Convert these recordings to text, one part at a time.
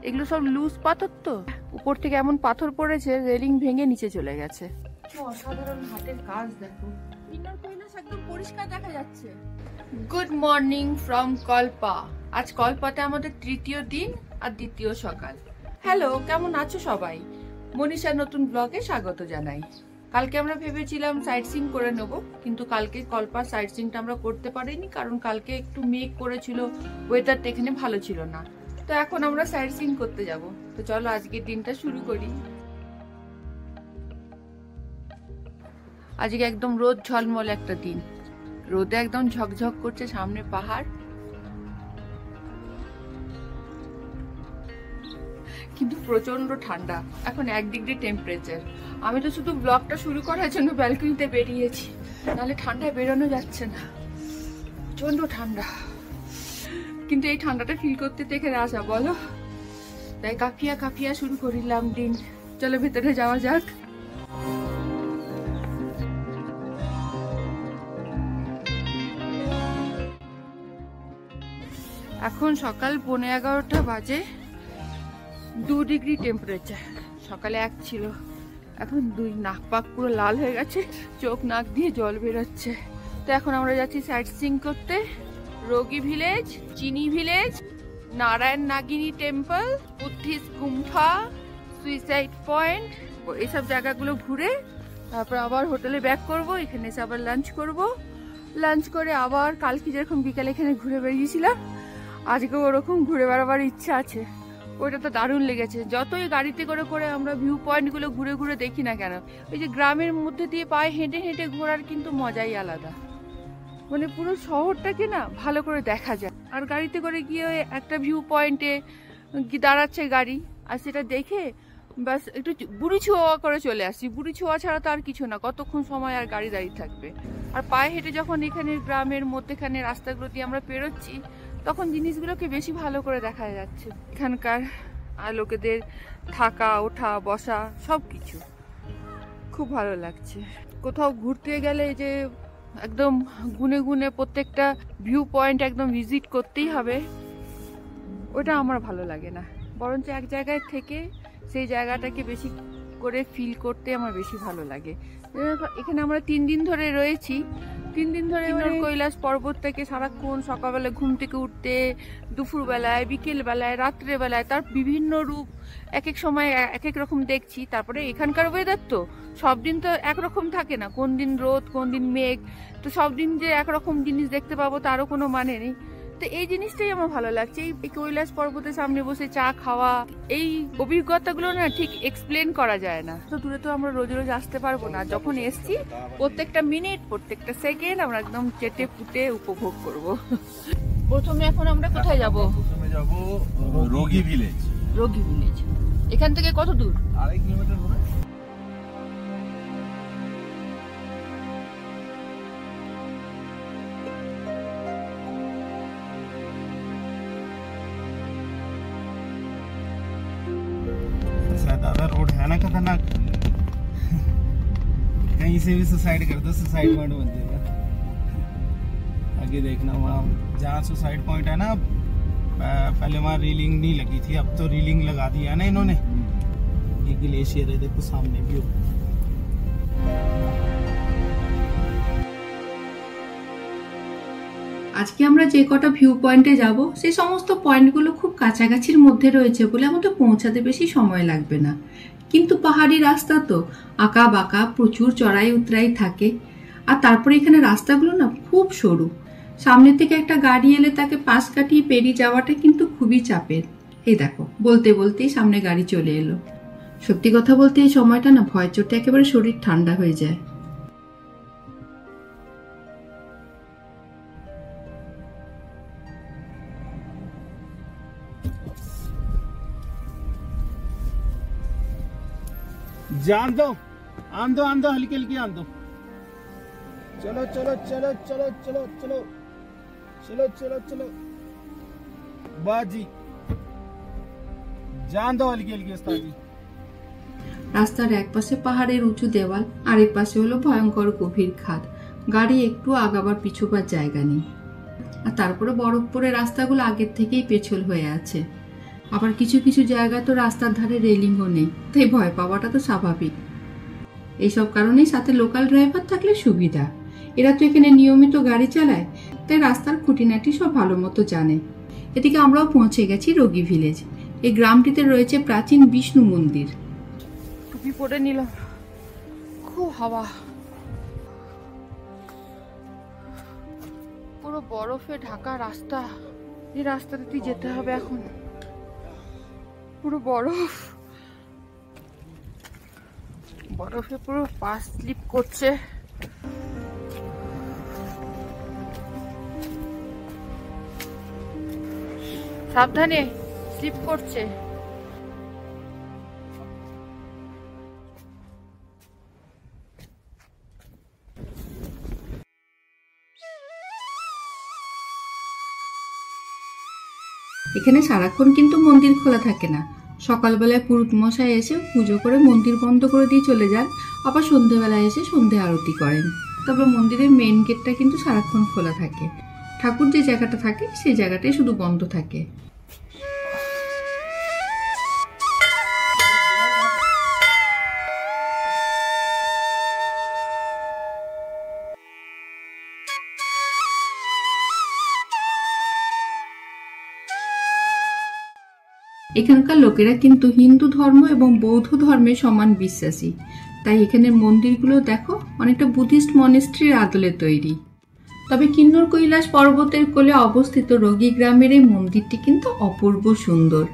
এগুলো সব লুজ পাথর তো, উপর থেকে এমন পাথর পড়েছে রেলিং ভেঙে নিচে চলে গেছে। অসাধারণ হাতের কাজ দেখো, ইনার কৈলাস একদম পরিষ্কার দেখা যাচ্ছে। Good morning from Kalpa. আজ কল্পাতে আমাদের তৃতীয় দিন আর দ্বিতীয় সকাল। হ্যালো, কেমন আছো সবাই? মনীষার নতুন ব্লগে স্বাগত জানাই। কালকে আমরা ভেবেছিলাম সাইট সিইং করে নেব, কিন্তু কালকে কল্পার সাইট সিইংটা আমরা করতে পারিনি, কারণ কালকে একটু মেঘ করেছিল, ওয়েদারটা এখানে ভালো ছিল না। তো এখন আমরা সাইট সিইং করতে যাব। তো চলো আজকের দিনটা শুরু করি। আজকে একদম রোদ ঝলমল একটা দিন, রোদে একদম ঝকঝক করছে, সামনে পাহাড়, কিন্তু প্রচন্ড ঠান্ডা। এখন 1 ডিগ্রি টেম্পারেচার। আমি তো শুধু ব্লগটা শুরু করার জন্য ব্যালকনিতে বেরিয়েছি, নাহলে ঠান্ডায় বেরোনো যাচ্ছে না, প্রচন্ড ঠান্ডা। কিন্তু এই ঠান্ডাটা ফিল করতে থেকে আসা বলো, তাই কাঁপিয়া কাঁপিয়া শুরু করিলাম দিন। চলো ভেতরে যাওয়া যাক। এখন সকাল 11:15 বাজে, 2 ডিগ্রি টেম্পারেচার। সকালে 1 ছিল, এখন 2। নাক পাক পুরো লাল হয়ে গেছে, চোখ নাক দিয়ে জল বেরোচ্ছে। তো এখন আমরা যাচ্ছি সাইট সিইং করতে। রোগী ভিলেজ, চিনি ভিলেজ, নারায়ণ নাগিনী টেম্পল, বুদ্ধিস্ট গুম্ফা, সুইসাইড পয়েন্ট, এইসব জায়গাগুলো ঘুরে তারপর আবার হোটেলে ব্যাক করব। এখানে এসে আবার লাঞ্চ করব। লাঞ্চ করে আবার কালকে যেরকম বিকালে এখানে ঘুরে বেরিয়েছিলাম, আজকেও ওরকম ঘুরে বেড়াবার ইচ্ছা আছে। ওইটা তো দারুণ লেগেছে। যতই গাড়িতে করে করে আমরা ভিউ পয়েন্টগুলো ঘুরে ঘুরে দেখি না কেন, ওই যে গ্রামের মধ্যে দিয়ে পায়ে হেঁটে হেঁটে ঘোরার কিন্তু মজাই আলাদা। মানে পুরো শহরটাকে না ভালো করে দেখা যায়। আর গাড়িতে করে গিয়ে একটা ভিউ পয়েন্টে দাঁড়াচ্ছে গাড়ি, আর সেটা দেখে বাস একটু বুড়ি ছোঁয়া করে চলে আসছি। বুড়ি ছোঁয়া ছাড়া তো আর কিছু না, কতক্ষণ সময় আর গাড়ি দাঁড়িয়ে থাকবে। আর পায়ে হেঁটে যখন এখানে গ্রামের মধ্যেখানে রাস্তাগুলো দিয়ে আমরা পেরোচ্ছি, তখন জিনিসগুলোকে বেশি ভালো করে দেখা যাচ্ছে। এখানকার লোকেদের থাকা, ওঠা, বসা সব কিছু খুব ভালো লাগছে। কোথাও ঘুরতে গেলে যে একদম গুনে গুনে প্রত্যেকটা ভিউ পয়েন্ট একদম ভিজিট করতেই হবে, ওটা আমার ভালো লাগে না। বরঞ্চ এক জায়গায় থেকে সেই জায়গাটাকে বেশি করে ফিল করতে আমার বেশি ভালো লাগে। এখানে আমরা 3 দিন ধরে রয়েছি। 3 দিন ধরে কৈলাস পর্বতটাকে সারাক্ষণ সকালবেলা ঘুম থেকে উঠতে, দুপুরবেলায়, বিকেলবেলায়, রাত্রেবেলায় তার বিভিন্ন রূপ এক এক সময় এক এক রকম দেখছি। তারপরে এখানকার ওয়েদার তো সব দিন তো একরকম থাকে না, কোন দিন রোদ, কোন দিন মেঘ। তো সব দিন যে একরকম জিনিস দেখতে পাবো তারও কোনো মানে নেই। তো এই জিনিসটাই আমার ভালো লাগছে। এই কৈলাস পর্বতের সামনে বসে চা খাওয়া, এই অভিজ্ঞতাগুলো না ঠিক এক্সপ্লেন করা যায় না। তো দূরে তো আমরা রোজ রোজ আসতে পারবো না, যখন এসছি প্রত্যেকটা মিনিট, প্রত্যেকটা সেকেন্ড আমরা একদম চেটে ফুটে উপভোগ করব। প্রথমে এখন আমরা কোথায় যাব? প্রথমে যাব রোগী ভিলেজ। রোগী ভিলেজ এখান থেকে কত দূর? 2.5 কিলোমিটার হবে। दादा रोड है ना खतरनाक, कहीं से भी सुसाइड कर दो, सुसाइड पॉइंट बन जाएगा। आगे देखना, वहाँ जहाँ सुसाइड पॉइंट है ना, पहले वहाँ रीलिंग नहीं लगी थी, अब तो रीलिंग लगा दी है ना इन्होंने। ये ग्लेशियर है, देखो सामने व्यू। আজকে আমরা যে কটা ভিউ পয়েন্টে যাব, সেই সমস্ত পয়েন্টগুলো খুব কাছাকাছির মধ্যে রয়েছে বলে আমাদের পৌঁছাতে বেশি সময় লাগবে না। কিন্তু পাহাড়ি রাস্তা তো আঁকা বাঁকা, প্রচুর চড়াই উতরাই থাকে। আর তারপরে এখানে রাস্তাগুলো না খুব সরু, সামনে থেকে একটা গাড়ি এলে তাকে পাশ কাটিয়ে পেরিয়ে যাওয়াটা কিন্তু খুবই চাপের। এই দেখো, বলতে বলতেই সামনে গাড়ি চলে এলো। সত্যি কথা বলতে এই সময়টা না ভয় চোটে একেবারে শরীর ঠান্ডা হয়ে যায়। जान दो, आन दो, आन दो, हल्की हल्की आन दो। चलो चलो चलो चलो चलो चलो चलो चलो चलो बाजी, जान दो हल्की हल्की उस्ताद जी। রাস্তার এক পাশে পাহাড়ের উঁচু দেওয়াল, আরেক পাশে হলো ভয়ঙ্কর গভীর খাদ। গাড়ি একটু আগাবার পিছুবার জায়গা নেই। আর তারপরে বরফ পরে রাস্তাগুলো আগের থেকেই পেছল হয়ে আছে। আবার কিছু কিছু জায়গা তো রাস্তার ধারে রেলিংও নেই, তাই ভয় পাওয়াটা তো স্বাভাবিক। এইসব কারণেই সাথে লোকাল ড্রাইভার থাকলে সুবিধা। এরা তো এখানে নিয়মিত গাড়ি চালায়, তাই রাস্তার খুঁটিনাটি সব ভালো মতো জানে। এদিকে আমরাও পৌঁছে গেছি রোগী ভিলেজ। এই গ্রামটিতে রয়েছে প্রাচীন বিষ্ণু মন্দির। টুপি পরে নিলাম, খুব হাওয়া, পুরো বরফে ঢাকা রাস্তা। এই রাস্তাতে যেতে হবে এখন, পুরো বরফ, বরফে পুরো পা স্লিপ করছে। সাবধানে, স্লিপ করছে। এখানে সারাক্ষণ কিন্তু মন্দির খোলা থাকে না। সকালবেলায় পুরোহিত মশাই এসে পুজো করে মন্দির বন্ধ করে দিয়ে চলে যান, আবার সন্ধ্যেবেলায় এসে সন্ধ্যে আরতি করেন। তবে মন্দিরের মেইন গেটটা কিন্তু সারাক্ষণ খোলা থাকে। ঠাকুর যে জায়গাটা থাকে সেই জায়গাটাই শুধু বন্ধ থাকে। এখানকার লোকেরা কিন্তু হিন্দু ধর্ম এবং বৌদ্ধ ধর্মে সমান বিশ্বাসী, তাই এখানের মন্দিরগুলো দেখো অনেকটা বুদ্ধিস্ট মনেস্ট্রির আদলে তৈরি। তবে কিন্নর কৈলাস পর্বতের কোলে অবস্থিত রোগী গ্রামের এই মন্দিরটি কিন্তু অপূর্ব সুন্দর।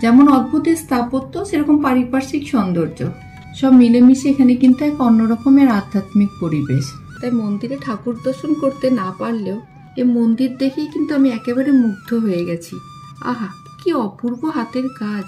যেমন অদ্ভুত স্থাপত্য, সেরকম পারিপার্শ্বিক সৌন্দর্য সব মিলেমিশে এখানে কিন্তু এক অন্যরকমের আধ্যাত্মিক পরিবেশ। তাই মন্দিরে ঠাকুর দর্শন করতে না পারলেও এই মন্দির দেখেই কিন্তু আমি একেবারে মুগ্ধ হয়ে গেছি। আহা, কি অপূর্ব হাতের কাজ!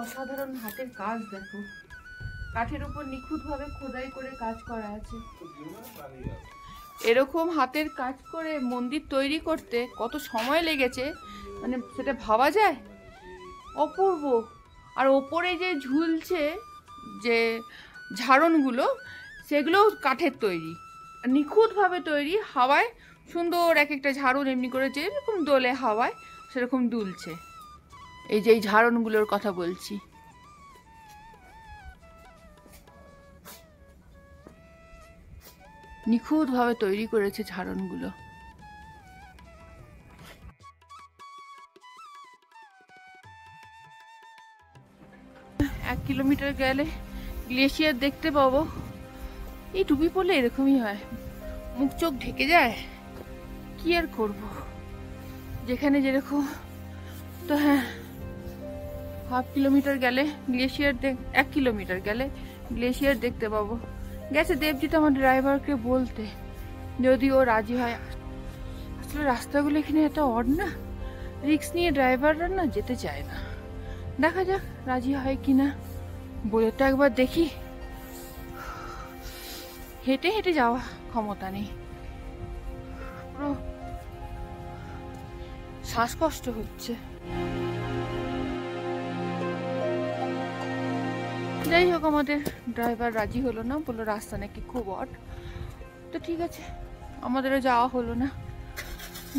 অসাধারণ হাতের কাজ দেখো, কাঠের উপর নিখুঁতভাবে খোদাই করে কাজ করা আছে। এরকম হাতের কাজ করে মন্দির তৈরি করতে কত সময় লেগেছে মানে সেটা ভাবা যায়। অপূর্ব। আর ওপরে যে ঝুলছে যে ঝাড়নগুলো, সেগুলোও কাঠের তৈরি, নিখুঁতভাবে তৈরি। হাওয়ায় সুন্দর এক একটা ঝাড়ন এমনি করে যেরকম দোলে হাওয়ায় সেরকম দুলছে। এই যে এই ঝাড়নগুলোর কথা বলছি। নিখুঁতভাবে তৈরি করেছে ঝাড়নগুলো। 1 কিলোমিটার গেলে গ্লেশিয়ার দেখতে পাবো। এই টুপি পরলে এরকমই হয়, মুখ চোখ ঢেকে যায়, কি আর করব, যেখানে যেরকম। তো হ্যাঁ, 1/2 কিলোমিটার গেলে গ্লেশিয়ার 1 কিলোমিটার গেলে গ্লেশিয়ার দেখতে পাবো। গেছে দেবজিৎ আমার ড্রাইভারকে বলতে, যদি ও রাজি হয়। আসলে রাস্তাগুলো এখানে এত অড না, রিস্ক নিয়ে ড্রাইভাররা না যেতে চায় না। দেখা যাক রাজি হয় কিনা, বলে তো একবার দেখি। হেঁটে হেঁটে যাওয়া ক্ষমতা নেই, পুরো শ্বাসকষ্ট হচ্ছে। যাই হোক, আমাদের ড্রাইভার রাজি হলো না, বললো রাস্তা নাকি খুব অড। তো ঠিক আছে, আমাদেরও যাওয়া হলো না।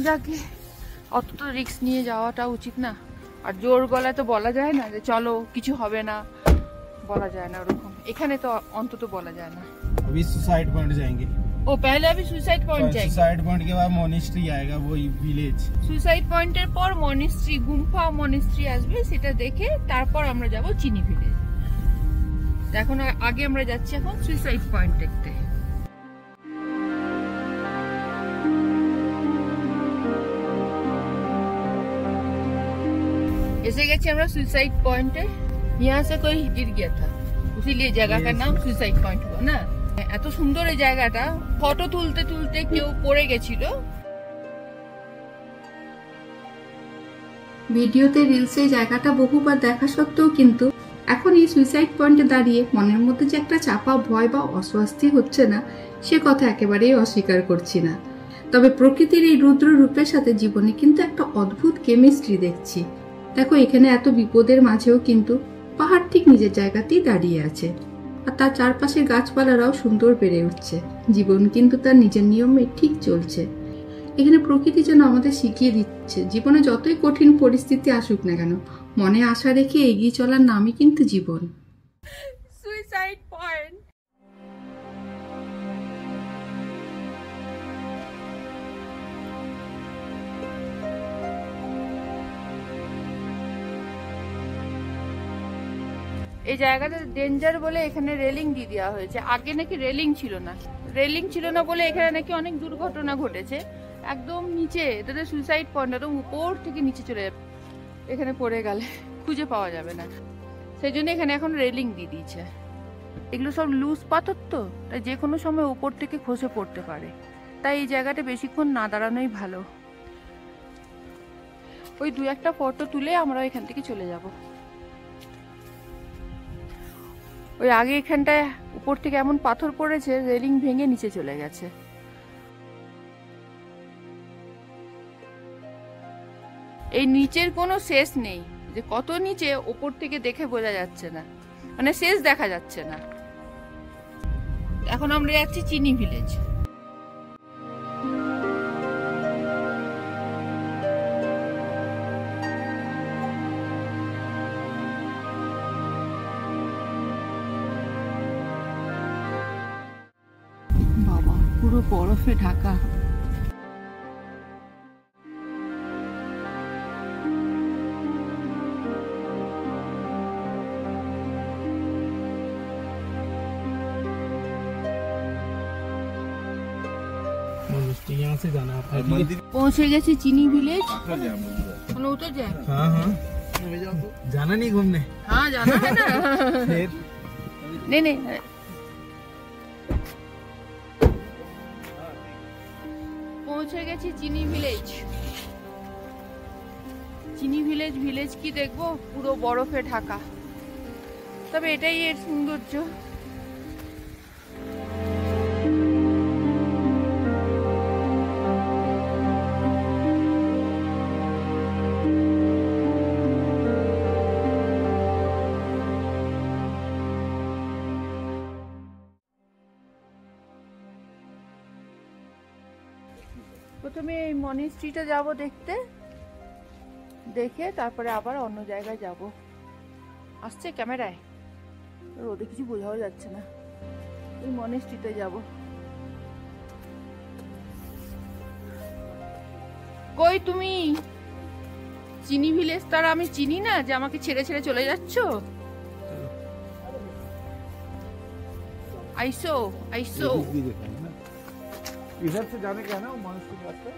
যাকে অত তো রিস্ক নিয়ে যাওয়াটা উচিত না। আর জোর গলায় তো বলা যায় না যে চলো কিছু হবে না, বলা যায় না ওরকম। এখানে তো অন্তত বলা যায় না। अभी सुसाइड पॉइंट जाएंगे। ও पहले अभी सुसाइड पॉइंट जाएंगे। सुसाइड पॉइंट के बाद मॉनेस्ट्री आएगा, वही विलेज। সুইসাইড পয়েন্টের পর মনেস্ট্রি, গুম্ফা মনেস্ট্রি আসবে, সেটা দেখে তারপর আমরা যাব চিনি ভিলেজ। এখন আগে আমরা যাচ্ছি এখন সুইসাইড পয়েন্ট দেখতে। এসে গেছি আমরা সুইসাइड पॉइंट है। यहाँ से कोई गिर गया था, इसीलिए जगह का नाम सुसाइड पॉइंट हुआ ना। এত সুন্দর এই জায়গাটা, ফটো তুলতে তুলতে কেউ পড়ে গেছিল। ভিডিওতে রিলসে জায়গাটা বহুবার দেখা সত্ত্বেও কিন্তু এখন এই সুইসাইড পয়েন্টে দাঁড়িয়ে মনের মধ্যে যে একটা চাপা ভয় বা অস্বস্তি হচ্ছে না, সে কথা একেবারেই অস্বীকার করছি না। তবে প্রকৃতির এই রুদ্র রূপের সাথে জীবনে কিন্তু একটা অদ্ভুত কেমিস্ট্রি দেখছি। দেখো, এখানে এত বিপদের মাঝেও কিন্তু পাহাড় ঠিক নিজের জায়গাতেই দাঁড়িয়ে আছে, আর তার চারপাশের গাছপালারাও সুন্দর বেড়ে উঠছে। জীবন কিন্তু তার নিজের নিয়মে ঠিক চলছে। এখানে প্রকৃতি যেন আমাদের শিখিয়ে দিচ্ছে, জীবনে যতই কঠিন পরিস্থিতি আসুক না কেন, মনে আশা রেখে এগিয়ে চলার নামই কিন্তু জীবন। Suicide point. এই জায়গাটা ডেঞ্জার বলে এখানে রেলিং দিয়ে দেওয়া হয়েছে। আগে নাকি রেলিং ছিল না, রেলিং ছিল না বলে এখানে নাকি অনেক দুর্ঘটনা ঘটেছে। একদম নিচে, এটা সুইসাইড পয়েন্ট, একদম উপর থেকে নিচে চলে যাবে, এখানে পড়ে গেলে খুঁজে পাওয়া যাবে না। সেই জন্য এখানে এখন রেলিং দিয়ে দিয়েছে। এগুলো সব লুজ পাথর তো, তাই যে কোনো সময় উপর থেকে খসে পড়তে পারে, তাই এই জায়গাটা বেশিক্ষণ না দাঁড়ানোই ভালো। ওই দু একটা ফটো তুলে আমরা এখান থেকে চলে যাব। ওই আগে এখানটায় উপর থেকে এমন পাথর পড়েছে, রেলিং ভেঙে নিচে চলে গেছে। এই নিচের কোনো শেষ নেই, যে কত নিচে উপর থেকে দেখে বোঝা যাচ্ছে না, মানে শেষ দেখা যাচ্ছে না। এখন আমরা যাচ্ছি চিনি ভিলেজ। বাবা, পুরো বরফে ঢাকা। यहाँ से जाना है। পৌঁছে গেছি চিনি ভিলেজ। মানে উतर যায়? हाँ हाँ, जाना नहीं घूमने? हाँ जाना है ना। फिर नहीं नहीं, পৌঁছে গেছি চিনি ভিলেজ। চিনি ভিলেজ, ভিলেজ কি দেখবো, পুরো বরফে ঢাকা, তবে এটাই এর সৌন্দর্য। প্রথমে এই মনিস্ট্রিটা যাব দেখতে, দেখে তারপরে আবার অন্য জায়গায় যাব। আসছে ক্যামেরায়, রোদে কিছু বোঝাও যাচ্ছে না। এই মনিস্ট্রিতে যাব। কই তুমি? চিনি ভিলেজ তার আমি চিনি না, যে আমাকে ছেড়ে ছেড়ে চলে যাচ্ছ। আইসো আইসো। इधर से जाने का है ना वो मॉन्सून रास्ता?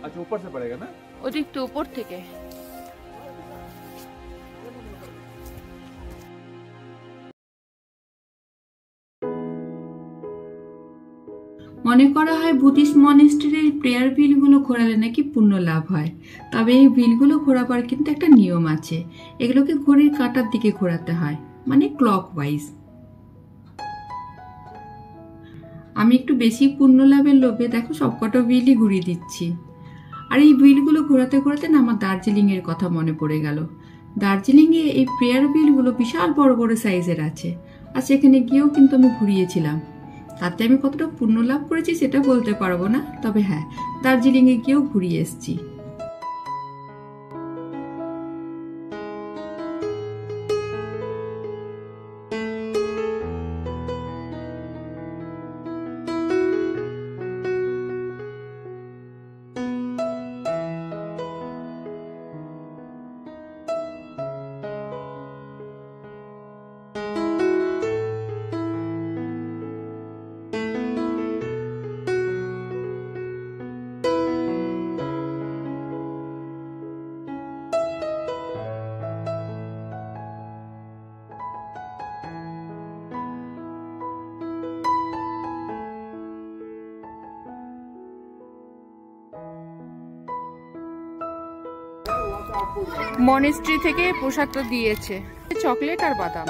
अच्छा, ऊपर से पड़ेगा ना? ওদিক তো উপর থেকে। মনে করা হয় বুদ্ধিস্ট মনেস্ট্রির প্রেয়ার ভিলগুলো ঘোরালে নাকি পুণ্য লাভ হয়। তবে এই ভিলগুলো ঘোরাবার কিন্তু একটা নিয়ম আছে। এগুলোকে ঘড়ির কাঁটার দিকে ঘোরাতে হয়, মানে ক্লকওয়াইজ। আমি একটু বেশি পুণ্য লাভের লোভে দেখো সবকটা হুইলই ঘুরিয়ে দিচ্ছি। আর এই হুইলগুলো ঘোরাতে ঘোরাতে না আমার দার্জিলিংয়ের কথা মনে পড়ে গেল। দার্জিলিংয়ে এই প্রেয়ার হুইলগুলো বিশাল বড় বড় সাইজের আছে, আর সেখানে গিয়েও কিন্তু আমি ঘুরিয়েছিলাম। তাতে আমি কতটা পুণ্য লাভ করেছি সেটা বলতে পারবো না, তবে হ্যাঁ, দার্জিলিংয়ে গিয়েও ঘুরিয়ে এসেছি। মনেস্ট্রি থেকে প্রসাদটা দিয়েছে, চকলেট আর বাদাম।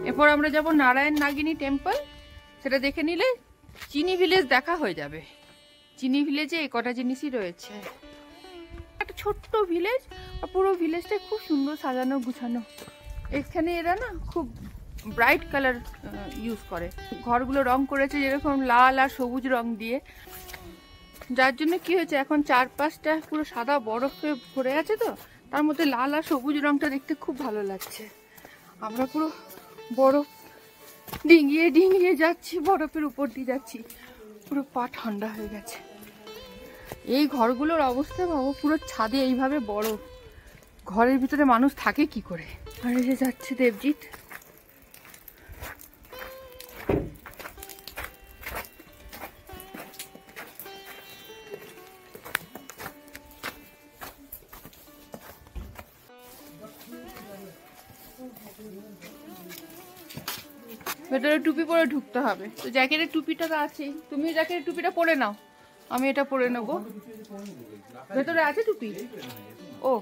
এরপর আমরা যাব নারায়ণ নাগিনী টেম্পল, সেটা দেখে নিলে চিনি ভিলেজ দেখা হয়ে যাবে। চিনি ভিলেজে এই কটা জিনিসই রয়েছে, একটা ছোট্ট ভিলেজ, আর পুরো ভিলেজটা খুব সুন্দর সাজানো গুছানো। এখানে এরা না খুব ব্রাইট কালার ইউজ করে, ঘরগুলো রং করেছে যেরকম লাল আর সবুজ রং দিয়ে, যার জন্য কি হয়েছে এখন চারপাশটা পুরো সাদা বরফে ভরে আছে, তো তার মধ্যে লাল আর সবুজ রংটা দেখতে খুব ভালো লাগছে। আমরা পুরো বরফ ডিঙিয়ে ডিঙিয়ে যাচ্ছি, বরফের উপর দিয়ে যাচ্ছি, পুরো পা ঠান্ডা হয়ে গেছে। এই ঘরগুলোর অবস্থা ভাবো, পুরো ছাদে এইভাবে বরফ, ঘরের ভিতরে মানুষ থাকে কি করে। আর এসে যাচ্ছে দেবজিৎ। ভেতরে টুপি পরে ঢুকতে হবে, তো জ্যাকেটের টুপিটা তো আছেই, তুমি জ্যাকেটের টুপিটা পরে নাও, আমি এটা পরে নেবো। ভেতরে আছে টুপি? ও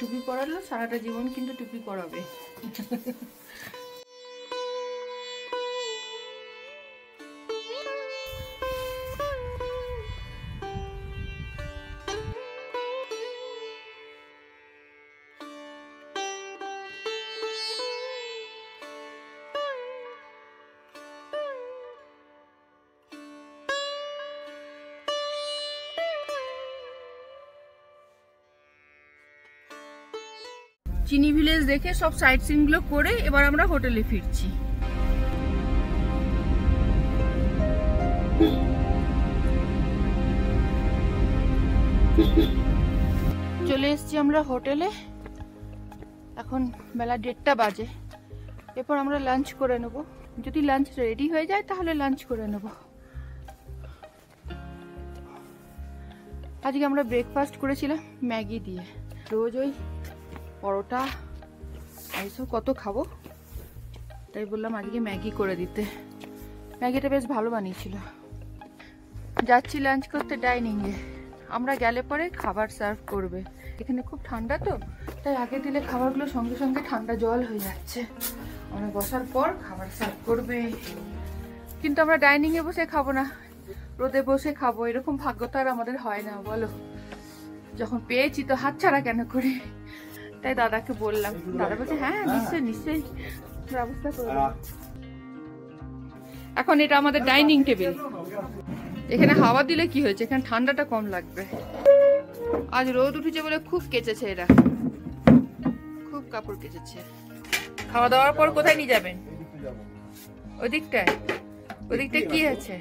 টুপি পরালো, সারাটা জীবন কিন্তু টুপি পরাবে। চিনি ভিলেজ দেখে সব সাইট সিন গুলো করে এবার আমরা হোটেলে ফিরছি। চলে এসেছি আমরা হোটেলে, এখন বেলা 1:30 বাজে। এরপর আমরা লাঞ্চ করে নেব, যদি লাঞ্চ রেডি হয়ে যায় তাহলে লাঞ্চ করে নেব। আজকে আমরা ব্রেকফাস্ট করেছিলাম ম্যাগি দিয়ে, রোজ ওই পরোটা এইসব কত খাবো, তাই বললাম আজকে ম্যাগি করে দিতে। ম্যাগিটা বেশ ভালো বানিয়েছিল। যাচ্ছি লাঞ্চ করতে ডাইনিংয়ে, আমরা গেলে পরে খাবার সার্ভ করবে। এখানে খুব ঠান্ডা তো, তাই আগে দিলে খাবারগুলো সঙ্গে সঙ্গে ঠান্ডা জল হয়ে যাচ্ছে। আমরা বসার পর খাবার সার্ভ করবে, কিন্তু আমরা ডাইনিংয়ে বসে খাবো না, রোদে বসে খাবো। এরকম ভাগ্য তো আর আমাদের হয় না বলো, যখন পেয়েছি তো হাতছাড়া কেন করি। তাই দাদাকে বললাম, দাদা বলছে হ্যাঁ নিশ্চয়ই নিশ্চয়ই ব্যবস্থা করবো। এখন এটা আমাদের ডাইনিং টেবিল, এখানে হাওয়া দিলে কি হয়েছে, এখানে ঠান্ডাটা কম লাগবে। আজ রোদ উঠেছে বলে খুব কেচেছে এরা, খুব কাপড় কেচেছে। খাওয়া দাওয়ার পর কোথায় নিয়ে যাবেন? ওদিকটায়? ওদিকটায় কি আছে?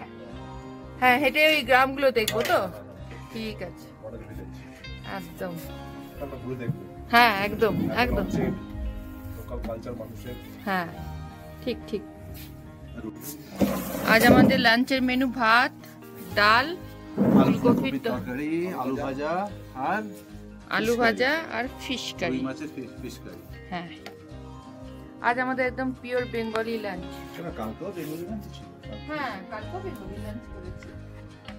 হ্যাঁ হেঁটে ওই গ্রামগুলো দেখবো তো, ঠিক আছে একদম, হ্যাঁ একদম একদম, হ্যাঁ ঠিক ঠিক। আজ আমাদের লাঞ্চের মেনু ভাত, ডাল, ফুলকপির তরকারি, আলু ভাজা আর ফিশ কারি। হ্যাঁ আজ আমাদের একদম পিওর বেঙ্গলি লাঞ্চ। হ্যাঁ কালকেও বেঙ্গলি লাঞ্চ করেছি,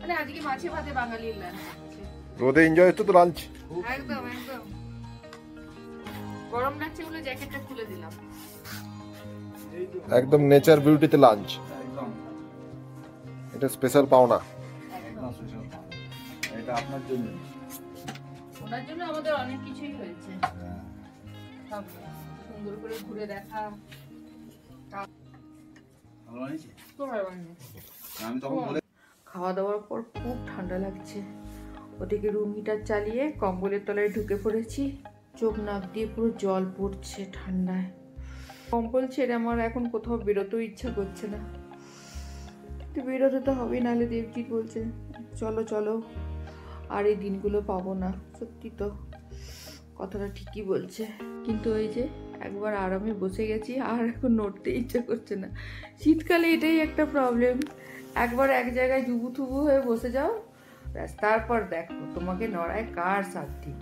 মানে আজকে মাছে ভাতে বাঙালির লাঞ্চ। রোদে এনজয় হচ্ছে তো লাঞ্চ, একদম একদম। গরম লাগছে বলে জ্যাকেটটা খুলে দিলাম। একদম নেচার বিউটিতে লাঞ্চ, এটা স্পেশাল পাওনা। এটা আপনার জন্য, ওনার জন্য আমাদের অনেক কিছুই হয়েছে, সব সুন্দর করে ঘুরে দেখা। ভালো হয়েছে? খুব ভালো বানিয়েছে। আমি তখন বলে খাওয়া দাওয়ার পর খুব ঠান্ডা লাগছে, ওদিকে রুম হিটার চালিয়ে কম্বলের তলায় ঢুকে পড়েছি। চোখ নাক দিয়ে পুরো জল পড়ছে ঠান্ডায়। কম্বল ছেড়ে আমার এখন কোথাও বেরোতেও ইচ্ছা করছে না, তো বেরোতে তো হবেই, নাহলে দেবজিৎ বলছে চলো চলো, আর এই দিনগুলো পাবো না। সত্যি তো কথাটা ঠিকই বলছে, কিন্তু ওই যে একবার আরামে বসে গেছি আর এখন নড়তে ইচ্ছা করছে না। শীতকালে এটাই একটা প্রবলেম, একবার এক জায়গায় জুবু থুবু হয়ে বসে যাও ব্যাস তারপর দেখো তোমাকে নড়ায় কার সাথী।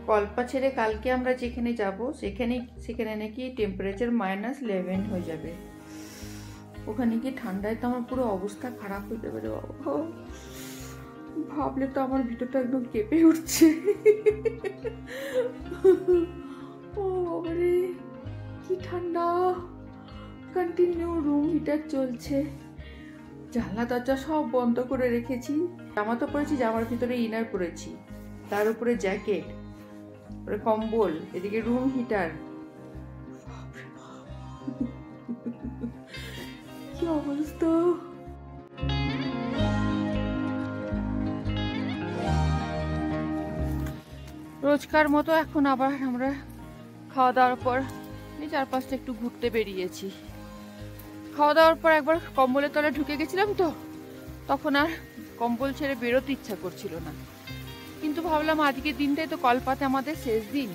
কল্পা ছেড়ে কালকে আমরা যেখানে যাব সেখানে নাকি টেম্পারেচার -11 হয়ে যাবে। ওখানে কি ঠান্ডায় তো আমার পুরো অবস্থা খারাপ হয়ে যাবে রে বাবা। ভাবলে তো আমার ভিতরটা একদম কেঁপে উঠছে। ও বাবারে কি ঠান্ডা, কন্টিনিউ রুম হিটার চলছে, জানলা দরজা সব বন্ধ করে রেখেছি। জামা তো পরেছি, জামার ভিতরে ইনার পরেছি, তার উপরে জ্যাকেট, কম্বল, এদিকে রুম হিটার। কি অবস্থা। রোজকার মতো এখন আবার আমরা খাওয়া দাওয়ার পর এই চারপাশটা একটু ঘুরতে বেরিয়েছি। খাওয়া দাওয়ার পর একবার কম্বলের তলায় ঢুকে গেছিলাম, তো তখন আর কম্বল ছেড়ে বেরোতে ইচ্ছা করছিল না। কিন্তু ভাবলাম আজকের দিনটাই তো কলপাতে আমাদের শেষ দিন,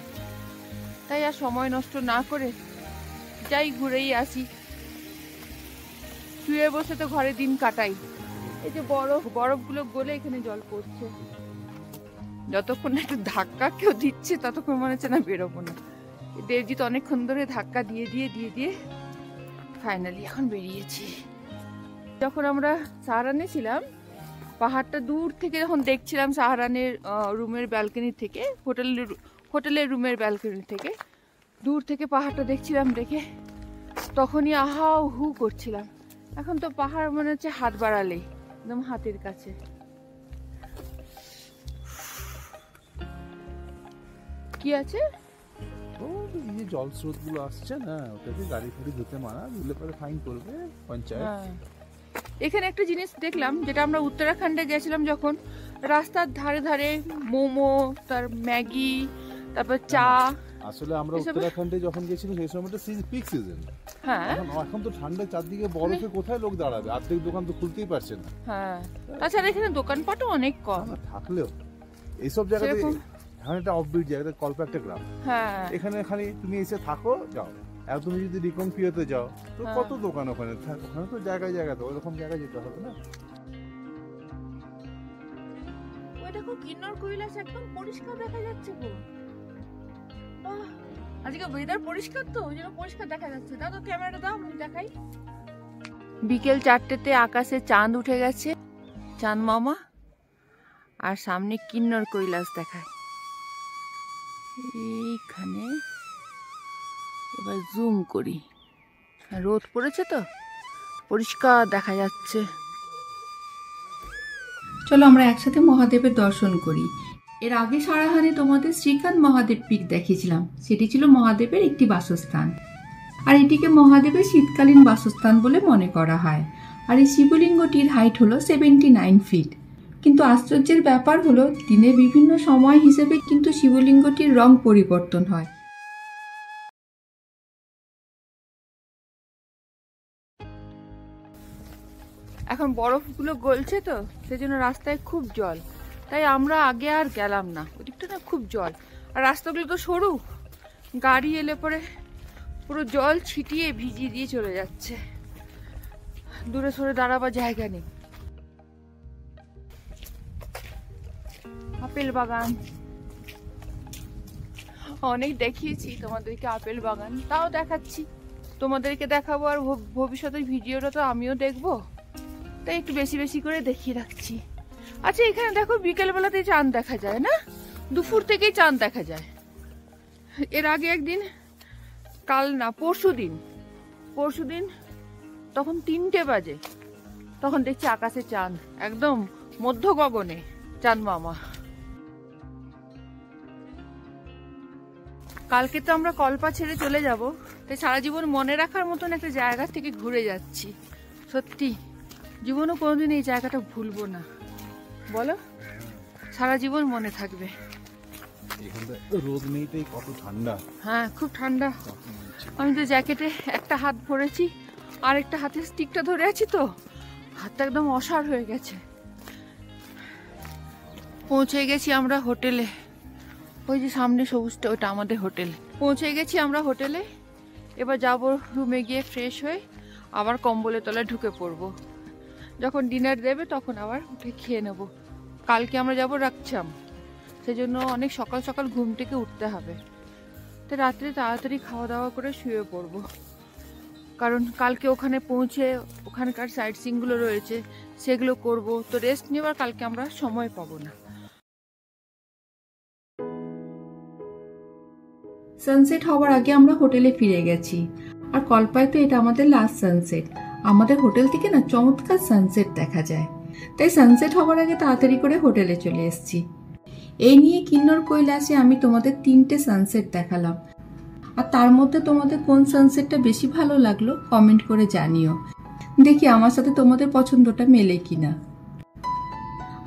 তাই আর সময় নষ্ট না করে যাই ঘুরেই আসি। শুয়ে বসে তো ঘরে দিন কাটাই। এই যে বরফগুলো গলে এখানে জল পড়ছে, যতক্ষণ না একটু ধাক্কা কেউ দিচ্ছে ততক্ষণ মনে হচ্ছে না বেরোবো না। দেবজিৎ অনেকক্ষণ ধরে ধাক্কা দিয়ে দিয়ে ফাইনালি এখন বেরিয়েছি। যখন আমরা সাহারানে ছিলাম, পাহাড়টা দূর থেকে যখন দেখছিলাম, সাহারানের রুমের ব্যালকনি থেকে, হোটেলের রুমের ব্যালকনি থেকে দূর থেকে পাহাড়টা দেখছিলাম, দেখে তখনই আহা হু করছিলাম। এখন তো পাহাড় মনে হচ্ছে হাত বাড়ালেই একদম হাতের কাছে। কি আছে এই জল স্রোত গুলো আসছে না, ওটাকে গাড়ি ফাড়ি ধুতে মানা, ধুলে পরে ফাইন করবে পঞ্চায়েত। এখানে একটা জিনিস দেখলাম, যেটা আমরা উত্তরাখণ্ডে গেছিলাম যখন, রাস্তার ধারে ধারে মোমো, তার ম্যাগি, তারপর চা। আসলে আমরা উত্তরাখণ্ডে যখন গেছিলাম সেই সময়টা পিক সিজন। হ্যাঁ, এখন তো ঠান্ডা, চারদিকে বরফে কোথায় লোক দাঁড়াবে, অর্ধেক দোকান তো খুলতেই পারছে না। হ্যাঁ, তাছাড়া এখানে দোকানপাটও অনেক কম থাকলেও এইসব জায়গাতে, এখন একটা অফবিট জায়গাতে, কল্প একটা গ্রাম, হ্যাঁ, এখানে খালি তুমি এসে থাকো যাও। আর তুমি যদি রিকংপিওতে যাও তো কত দোকান ওখানে, ওখানে তো জায়গায় জায়গাতে ওইরকম জায়গায় যেতে হবে না। ওই দেখো কিন্নর কৈলাস একদম পরিষ্কার দেখা যাচ্ছে পুরো। আজকে ওয়েদার পরিষ্কার, তো ওই জন্য পরিষ্কার দেখা যাচ্ছে। দাও তো ক্যামেরাটা দাও, আমি দেখাই। বিকেল 4টেতে আকাশে চাঁদ উঠে গেছে, চাঁদ মামা, আর সামনে কিন্নর কৈলাস দেখায় এইখানে। এবার জুম করি, রোদ পড়েছে তো পরিষ্কার দেখা যাচ্ছে। চলো আমরা একসাথে মহাদেবের দর্শন করি। এর আগে সারাহানে তোমাদের শ্রীকান্ত মহাদেব পিক দেখিয়েছিলাম, সেটি ছিল মহাদেবের একটি বাসস্থান, আর এটিকে মহাদেবের শীতকালীন বাসস্থান বলে মনে করা হয়। আর এই শিবলিঙ্গটির হাইট হলো 79 ফিট। কিন্তু আশ্চর্যের ব্যাপার হলো, দিনের বিভিন্ন সময় হিসেবে কিন্তু শিবলিঙ্গটির রং পরিবর্তন হয়। এখন বরফগুলো গলছে তো, সেজন্য রাস্তায় খুব জল, তাই আমরা আগে আর গেলাম না। ওদিকটা না খুব জল, আর রাস্তাগুলো তো সরু, গাড়ি এলে পরে পুরো জল ছিটিয়ে ভিজিয়ে দিয়ে চলে যাচ্ছে, দূরে সরে দাঁড়াবার জায়গা নেই। আপেল বাগান অনেক দেখিয়েছি তোমাদেরকে, আপেল বাগান তাও দেখাচ্ছি, তোমাদেরকে দেখাবো। আর ভবিষ্যতের ভিডিওটা তো আমিও দেখবো, তাই একটু বেশি বেশি করে দেখিয়ে রাখছি। আচ্ছা, এখানে দেখো বিকেলবেলাতে চাঁদ দেখা যায় না, দুপুর থেকেই চাঁদ দেখা যায়। এর আগে একদিন, কাল না পরশুদিন তখন 3টে বাজে, তখন দেখছি আকাশে চাঁদ, একদম মধ্য গগনে চাঁদ মামা। কালকে তো আমরা কল্পা ছেড়ে চলে যাব, তাই সারা জীবন মনে রাখার মতন একটা জায়গা থেকে ঘুরে যাচ্ছি। সত্যি জীবনও কোনোদিন এই জায়গাটা ভুলবো না, বলো, সারা জীবন মনে থাকবে। রোদ নেই, কত ঠান্ডা। হ্যাঁ, খুব ঠান্ডা। আমি তো জ্যাকেটে একটা হাত ভরেছি, আর একটা হাতে স্টিকটা ধরে আছি, তো হাতটা একদম অসাড় হয়ে গেছে। পৌঁছে গেছি আমরা হোটেলে, ওই যে সামনে সবুজটা, ওটা আমাদের হোটেল। পৌঁছে গেছি আমরা হোটেলে, এবার যাবো রুমে গিয়ে ফ্রেশ হয়ে আবার কম্বলের তলায় ঢুকে পড়বো। যখন ডিনার দেবে তখন আবার উঠে খেয়ে নেব। কালকে আমরা যাব রাকছাম, সেই জন্য অনেক সকাল সকাল ঘুম থেকে উঠতে হবে। তো রাত্রে তাড়াতাড়ি খাওয়া দাওয়া করে শুয়ে পড়বো, কারণ কালকে ওখানে পৌঁছে ওখানকার সাইট সিইংগুলো রয়েছে সেগুলো করব। তো রেস্ট নেবার কালকে আমরা সময় পাবো না। সানসেট হওয়ার আগে আমরা হোটেলে ফিরে গেছি। আর কল্পায় তো এটা আমাদের লাস্ট সানসেট। আমাদের হোটেল থেকে না চমৎকার সানসেট দেখা যায়, তাই সানসেট হওয়ার আগে তাড়াতাড়ি করে হোটেলে চলে এসেছি। এই নিয়ে কিন্নর কৈলাসে আমি তোমাদের 3টে সানসেট দেখালাম। আর তার মধ্যে তোমাদের কোন সানসেটটা বেশি ভালো লাগলো কমেন্ট করে জানিও, দেখি আমার সাথে তোমাদের পছন্দটা মেলে কিনা।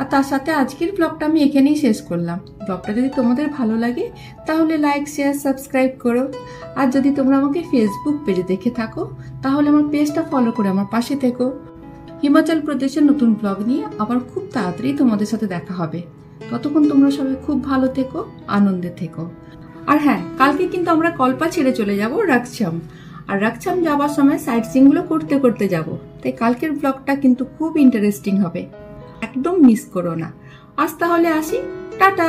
আর তার সাথে আজকের ব্লগটা আমি এখানেই শেষ করলাম। ব্লগটা যদি তোমাদের ভালো লাগে তাহলে লাইক, শেয়ার, সাবস্ক্রাইব করো। আর যদি তোমরা আমাকে ফেসবুক পেজে দেখে থাকো তাহলে আমার পেজটা ফলো করে আমার পাশে থেকো। হিমাচল প্রদেশের নতুন ব্লগ নিয়ে আবার খুব তাড়াতাড়ি তোমাদের সাথে দেখা হবে। ততক্ষণ তোমরা সবাই খুব ভালো থেকো, আনন্দে থেকো। আর হ্যাঁ, কালকে কিন্তু আমরা কল্পা ছেড়ে চলে যাব রাকছাম। আর রাকছাম যাওয়ার সময় সাইট সিইংগুলো করতে করতে যাব, তাই কালকের ব্লগটা কিন্তু খুব ইন্টারেস্টিং হবে, একদম মিস করো না। আজ তাহলে আসি, টাটা।